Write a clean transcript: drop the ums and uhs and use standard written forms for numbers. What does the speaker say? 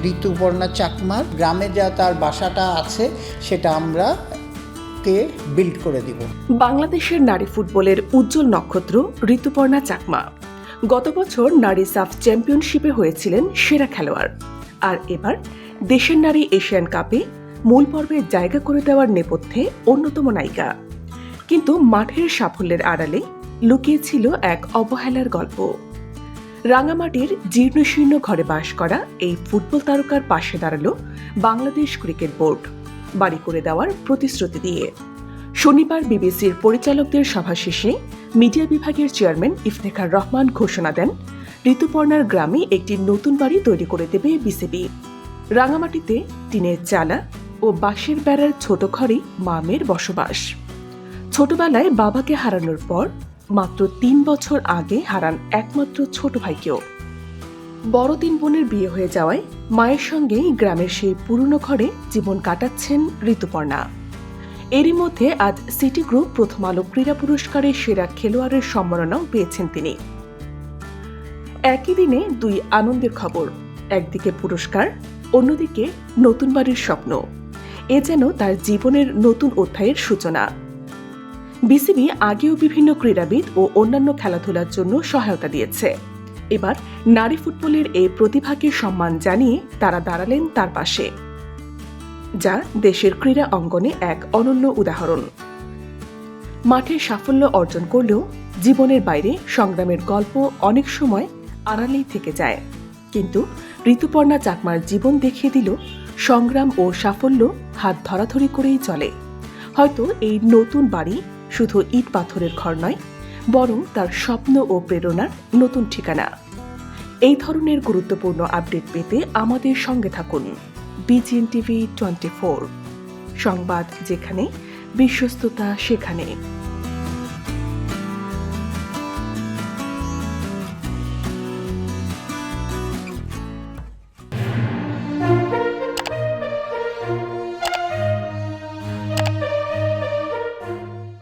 ঋতুপর্ণা চাকমার গ্রামে যা তার বাসাটা আছে সেটা আমরা বিল্ড করে দিব। বাংলাদেশের নারী ফুটবলের উজ্জ্বল নক্ষত্র ঋতুপর্ণা চাকমা গত বছর নারী সাফ চ্যাম্পিয়নশিপে হয়েছিলেন সেরা খেলোয়াড়, আর এবার দেশের নারী এশিয়ান কাপে মূল পর্বে জায়গা করে দেওয়ার নেপথ্যে অন্যতম নায়িকা। কিন্তু মাঠের সাফল্যের আড়ালে লুকিয়ে ছিল এক অবহেলার গল্প। রাঙামাটির জীর্ণশীর্ণ ঘরে বাস করা এই ফুটবল তারকার পাশে দাঁড়ালো বাংলাদেশ ক্রিকেট বোর্ড বাড়ি করে দেওয়ার প্রতিশ্রুতি দিয়ে। শনিবার বিবিসির পরিচালকদের সভা শেষে মিডিয়া বিভাগের চেয়ারম্যান ইফতেখার রহমান ঘোষণা দেন, ঋতুপর্ণার গ্রামে একটি নতুন বাড়ি তৈরি করে দেবে বিসিবি। রাঙামাটিতে টিনের চালা ও বাঁশের বেড়ার ছোট ঘরে মামের বসবাস। ছোটবেলায় বাবাকে হারানোর পর মাত্র ৩ বছর আগে হারান একমাত্র ছোট ভাইকেও। বড় ৩ বোনের বিয়ে হয়ে যাওয়ায় মায়ের সঙ্গেই গ্রামের সেই পুরনো ঘরে জীবন কাটাচ্ছেন ঋতুপর্ণা। এরই মধ্যে আজ সিটি গ্রুপ প্রথম আলো ক্রীড়া পুরস্কারে সেরা খেলোয়াড়ের সম্মাননাও পেয়েছেন তিনি। একই দিনে ২ আনন্দের খবর, একদিকে পুরস্কার, অন্যদিকে নতুন বাড়ির স্বপ্ন। এ যেন তার জীবনের নতুন অধ্যায়ের সূচনা। বিসিবি আগেও বিভিন্ন ক্রীড়াবিদ ও অন্যান্য খেলাধুলার জন্য সহায়তা দিয়েছে। এবার নারী ফুটবলের এই প্রতিভাকে সম্মান জানিয়ে তারা দাঁড়ালেন তার পাশে, যা দেশের ক্রীড়া অঙ্গনে এক অনন্য উদাহরণ। মাঠে সাফল্য অর্জন করলেও জীবনের বাইরে সংগ্রামের গল্প অনেক সময় আড়ালেই থেকে যায়। কিন্তু ঋতুপর্ণা চাকমার জীবন দেখিয়ে দিল, সংগ্রাম ও সাফল্য হাত ধরাধরি করেই চলে। হয়তো এই নতুন বাড়ি শুধু ইট পাথরের ঘর নয়, বরং তার স্বপ্ন ও প্রেরণার নতুন ঠিকানা। এই ধরনের গুরুত্বপূর্ণ আপডেট পেতে আমাদের সঙ্গে থাকুন। বিজিএন টিভি 24, সংবাদ যেখানে, বিশ্বস্ততা সেখানে।